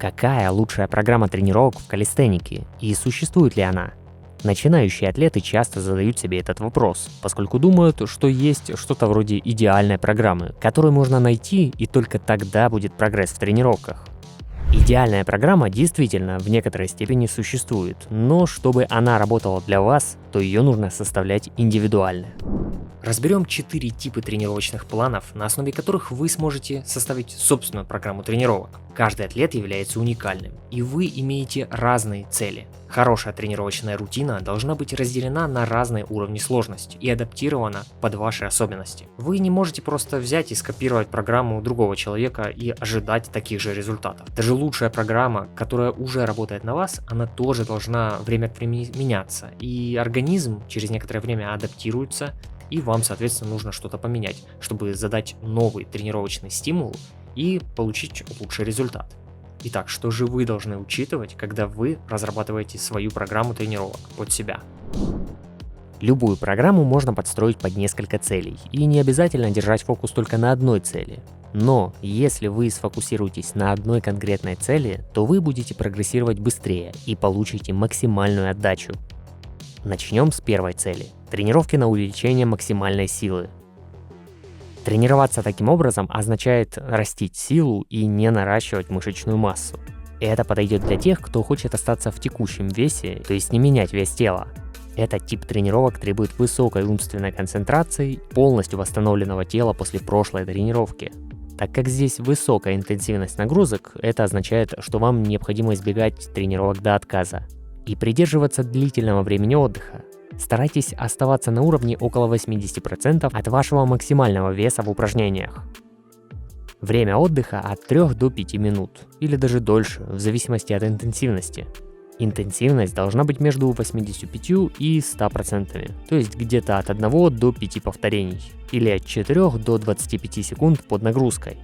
Какая лучшая программа тренировок в калистенике и существует ли она? Начинающие атлеты часто задают себе этот вопрос, поскольку думают, что есть что-то вроде идеальной программы, которую можно найти, и только тогда будет прогресс в тренировках. Идеальная программа действительно в некоторой степени существует, но чтобы она работала для вас, то ее нужно составлять индивидуально. Разберем 4 типа тренировочных планов, на основе которых вы сможете составить собственную программу тренировок. Каждый атлет является уникальным, и вы имеете разные цели. Хорошая тренировочная рутина должна быть разделена на разные уровни сложности и адаптирована под ваши особенности. Вы не можете просто взять и скопировать программу другого человека и ожидать таких же результатов. Даже лучшая программа, которая уже работает на вас, она тоже должна время от времени меняться, и организм через некоторое время адаптируется, и вам, соответственно, нужно что-то поменять, чтобы задать новый тренировочный стимул и получить лучший результат. Итак, что же вы должны учитывать, когда вы разрабатываете свою программу тренировок под себя? Любую программу можно подстроить под несколько целей, и не обязательно держать фокус только на одной цели. Но если вы сфокусируетесь на одной конкретной цели, то вы будете прогрессировать быстрее и получите максимальную отдачу. Начнем с первой цели – тренировки на увеличение максимальной силы. Тренироваться таким образом означает растить силу и не наращивать мышечную массу. И это подойдет для тех, кто хочет остаться в текущем весе, то есть не менять вес тела. Этот тип тренировок требует высокой умственной концентрации, полностью восстановленного тела после прошлой тренировки. Так как здесь высокая интенсивность нагрузок, это означает, что вам необходимо избегать тренировок до отказа и придерживаться длительного времени отдыха. Старайтесь оставаться на уровне около 80% от вашего максимального веса в упражнениях. Время отдыха от 3 до 5 минут, или даже дольше, в зависимости от интенсивности. Интенсивность должна быть между 85 и 100%, то есть где-то от 1 до 5 повторений, или от 4 до 25 секунд под нагрузкой.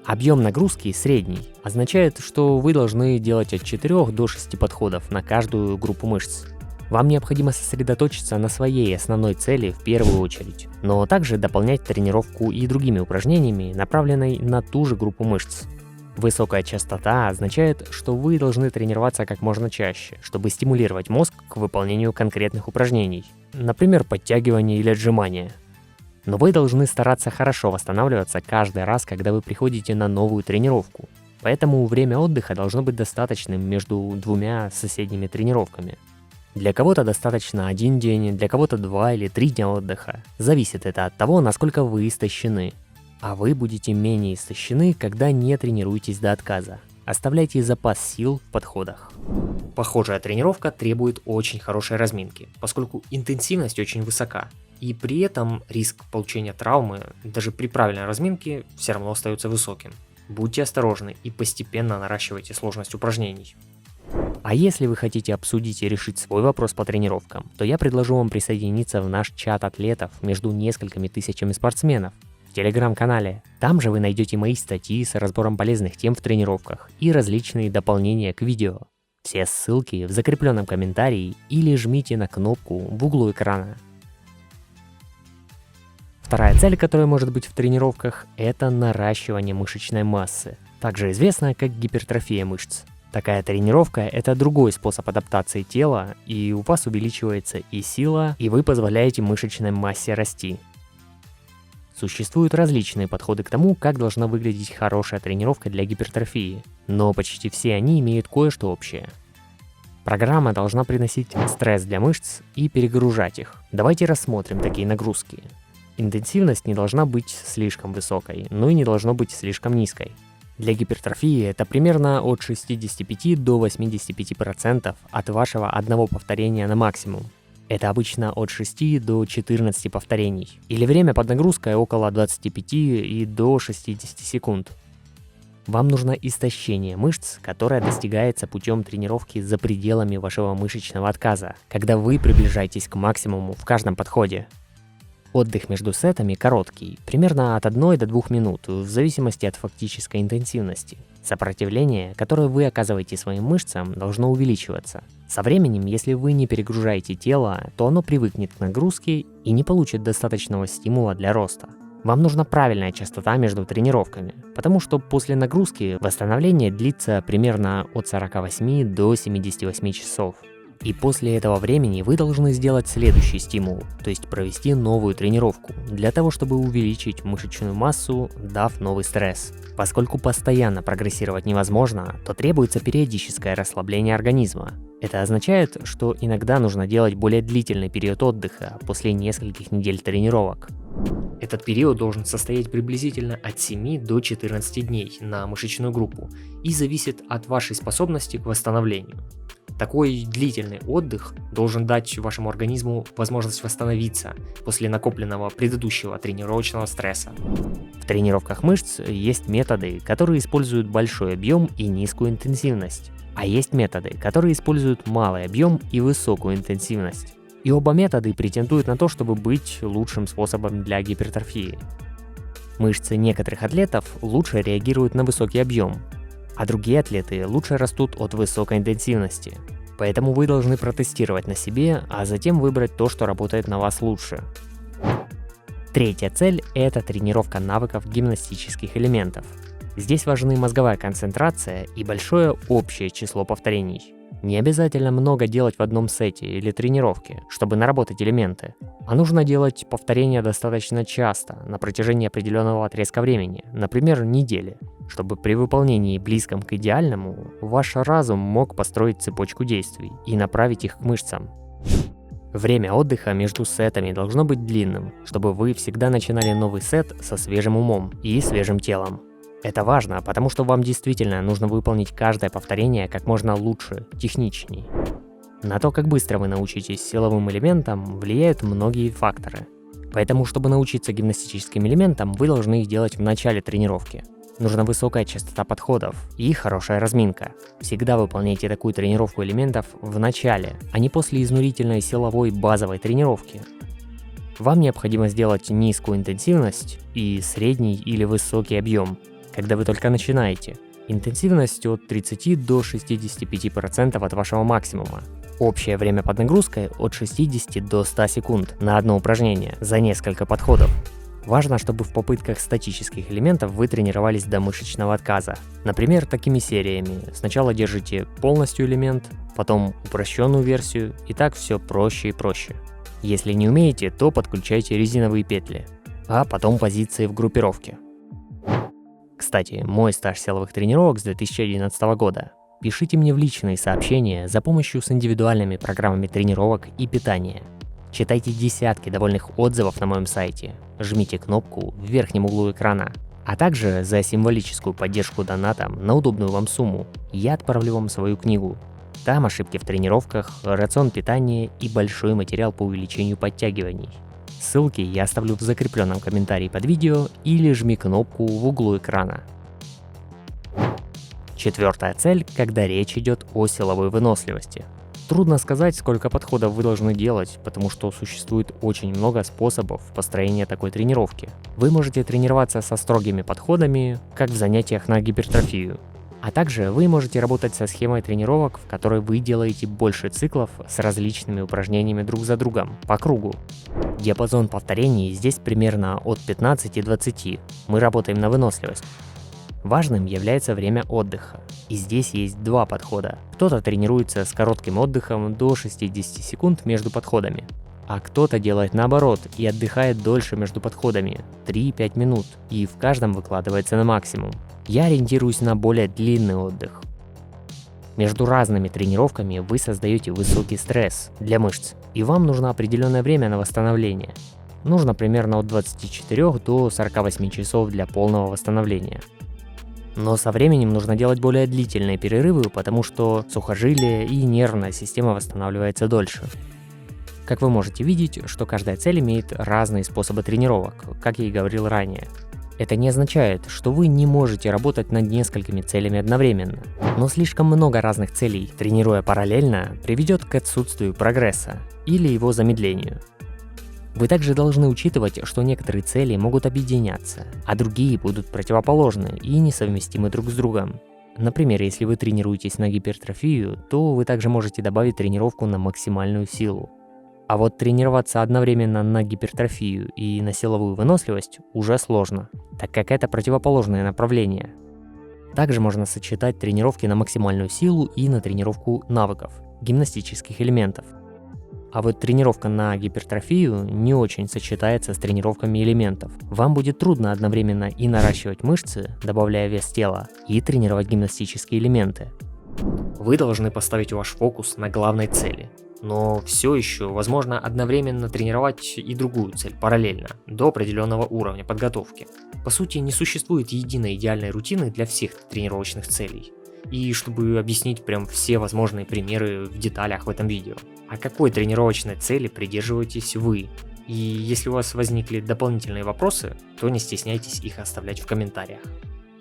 Объем нагрузки средний означает, что вы должны делать от 4 до 6 подходов на каждую группу мышц. Вам необходимо сосредоточиться на своей основной цели в первую очередь, но также дополнять тренировку и другими упражнениями, направленной на ту же группу мышц. Высокая частота означает, что вы должны тренироваться как можно чаще, чтобы стимулировать мозг к выполнению конкретных упражнений, например, подтягивания или отжимания. Но вы должны стараться хорошо восстанавливаться каждый раз, когда вы приходите на новую тренировку. Поэтому время отдыха должно быть достаточным между двумя соседними тренировками. Для кого-то достаточно 1 день, для кого-то 2 или 3 дня отдыха. Зависит это от того, насколько вы истощены. А вы будете менее истощены, когда не тренируетесь до отказа. Оставляйте запас сил в подходах. Похожая тренировка требует очень хорошей разминки, поскольку интенсивность очень высока. И при этом риск получения травмы даже при правильной разминке все равно остается высоким. Будьте осторожны и постепенно наращивайте сложность упражнений. А если вы хотите обсудить и решить свой вопрос по тренировкам, то я предложу вам присоединиться в наш чат атлетов между несколькими тысячами спортсменов в телеграм-канале. Там же вы найдете мои статьи с разбором полезных тем в тренировках и различные дополнения к видео. Все ссылки в закрепленном комментарии или жмите на кнопку в углу экрана. Вторая цель, которая может быть в тренировках, это наращивание мышечной массы, также известная как гипертрофия мышц. Такая тренировка – это другой способ адаптации тела, и у вас увеличивается и сила, и вы позволяете мышечной массе расти. Существуют различные подходы к тому, как должна выглядеть хорошая тренировка для гипертрофии, но почти все они имеют кое-что общее. Программа должна приносить стресс для мышц и перегружать их. Давайте рассмотрим такие нагрузки. Интенсивность не должна быть слишком высокой, но и не должно быть слишком низкой. Для гипертрофии это примерно от 65 до 85% от вашего одного повторения на максимум. Это обычно от 6 до 14 повторений. Или время под нагрузкой около 25 и до 60 секунд. Вам нужно истощение мышц, которое достигается путем тренировки за пределами вашего мышечного отказа, когда вы приближаетесь к максимуму в каждом подходе. Отдых между сетами короткий, примерно от 1 до 2 минут, в зависимости от фактической интенсивности. Сопротивление, которое вы оказываете своим мышцам, должно увеличиваться. Со временем, если вы не перегружаете тело, то оно привыкнет к нагрузке и не получит достаточного стимула для роста. Вам нужна правильная частота между тренировками, потому что после нагрузки восстановление длится примерно от 48 до 78 часов. И после этого времени вы должны сделать следующий стимул, то есть провести новую тренировку, для того чтобы увеличить мышечную массу, дав новый стресс. Поскольку постоянно прогрессировать невозможно, то требуется периодическое расслабление организма. Это означает, что иногда нужно делать более длительный период отдыха после нескольких недель тренировок. Этот период должен состоять приблизительно от 7 до 14 дней на мышечную группу и зависит от вашей способности к восстановлению. Такой длительный отдых должен дать вашему организму возможность восстановиться после накопленного предыдущего тренировочного стресса. В тренировках мышц есть методы, которые используют большой объем и низкую интенсивность, а есть методы, которые используют малый объем и высокую интенсивность. И оба метода претендуют на то, чтобы быть лучшим способом для гипертрофии. Мышцы некоторых атлетов лучше реагируют на высокий объем, а другие атлеты лучше растут от высокой интенсивности. Поэтому вы должны протестировать на себе, а затем выбрать то, что работает на вас лучше. Третья цель – это тренировка навыков гимнастических элементов. Здесь важны мозговая концентрация и большое общее число повторений. Не обязательно много делать в одном сете или тренировке, чтобы наработать элементы, а нужно делать повторения достаточно часто, на протяжении определенного отрезка времени, например, недели, чтобы при выполнении близком к идеальному ваш разум мог построить цепочку действий и направить их к мышцам. Время отдыха между сетами должно быть длинным, чтобы вы всегда начинали новый сет со свежим умом и свежим телом. Это важно, потому что вам действительно нужно выполнить каждое повторение как можно лучше, техничней. На то, как быстро вы научитесь силовым элементам, влияют многие факторы. Поэтому, чтобы научиться гимнастическим элементам, вы должны их делать в начале тренировки. Нужна высокая частота подходов и хорошая разминка. Всегда выполняйте такую тренировку элементов в начале, а не после изнурительной силовой базовой тренировки. Вам необходимо сделать низкую интенсивность и средний или высокий объем, когда вы только начинаете. Интенсивность от 30 до 65% от вашего максимума. Общее время под нагрузкой от 60 до 100 секунд на одно упражнение за несколько подходов. Важно, чтобы в попытках статических элементов вы тренировались до мышечного отказа. Например, такими сериями. Сначала держите полностью элемент, потом упрощенную версию, и так все проще и проще. Если не умеете, то подключайте резиновые петли, а потом позиции в группировке. Кстати, мой стаж силовых тренировок с 2011 года. Пишите мне в личные сообщения за помощью с индивидуальными программами тренировок и питания. Читайте десятки довольных отзывов на моем сайте. Жмите кнопку в верхнем углу экрана. А также за символическую поддержку донатом на удобную вам сумму я отправлю вам свою книгу. Там ошибки в тренировках, рацион питания и большой материал по увеличению подтягиваний. Ссылки я оставлю в закрепленном комментарии под видео или жми кнопку в углу экрана. Четвертая цель, когда речь идет о силовой выносливости. Трудно сказать, сколько подходов вы должны делать, потому что существует очень много способов построения такой тренировки. Вы можете тренироваться со строгими подходами, как в занятиях на гипертрофию. А также вы можете работать со схемой тренировок, в которой вы делаете больше циклов с различными упражнениями друг за другом, по кругу. Диапазон повторений здесь примерно от 15 до 20. Мы работаем на выносливость. Важным является время отдыха. И здесь есть два подхода. Кто-то тренируется с коротким отдыхом до 60 секунд между подходами. А кто-то делает наоборот и отдыхает дольше между подходами, 3-5 минут, и в каждом выкладывается на максимум. Я ориентируюсь на более длинный отдых. Между разными тренировками вы создаете высокий стресс для мышц, и вам нужно определенное время на восстановление. Нужно примерно от 24 до 48 часов для полного восстановления. Но со временем нужно делать более длительные перерывы, потому что сухожилие и нервная система восстанавливается дольше. Как вы можете видеть, что каждая цель имеет разные способы тренировок, как я и говорил ранее. Это не означает, что вы не можете работать над несколькими целями одновременно, но слишком много разных целей, тренируя параллельно, приведет к отсутствию прогресса или его замедлению. Вы также должны учитывать, что некоторые цели могут объединяться, а другие будут противоположны и несовместимы друг с другом. Например, если вы тренируетесь на гипертрофию, то вы также можете добавить тренировку на максимальную силу. А вот тренироваться одновременно на гипертрофию и на силовую выносливость уже сложно, так как это противоположное направление. Также можно сочетать тренировки на максимальную силу и на тренировку навыков, гимнастических элементов. А вот тренировка на гипертрофию не очень сочетается с тренировками элементов. Вам будет трудно одновременно и наращивать мышцы, добавляя вес тела, и тренировать гимнастические элементы. Вы должны поставить ваш фокус на главной цели. Но все еще возможно одновременно тренировать и другую цель параллельно, до определенного уровня подготовки. По сути, не существует единой идеальной рутины для всех тренировочных целей. И чтобы объяснить прям все возможные примеры в деталях в этом видео. А какой тренировочной цели придерживаетесь вы? И если у вас возникли дополнительные вопросы, то не стесняйтесь их оставлять в комментариях.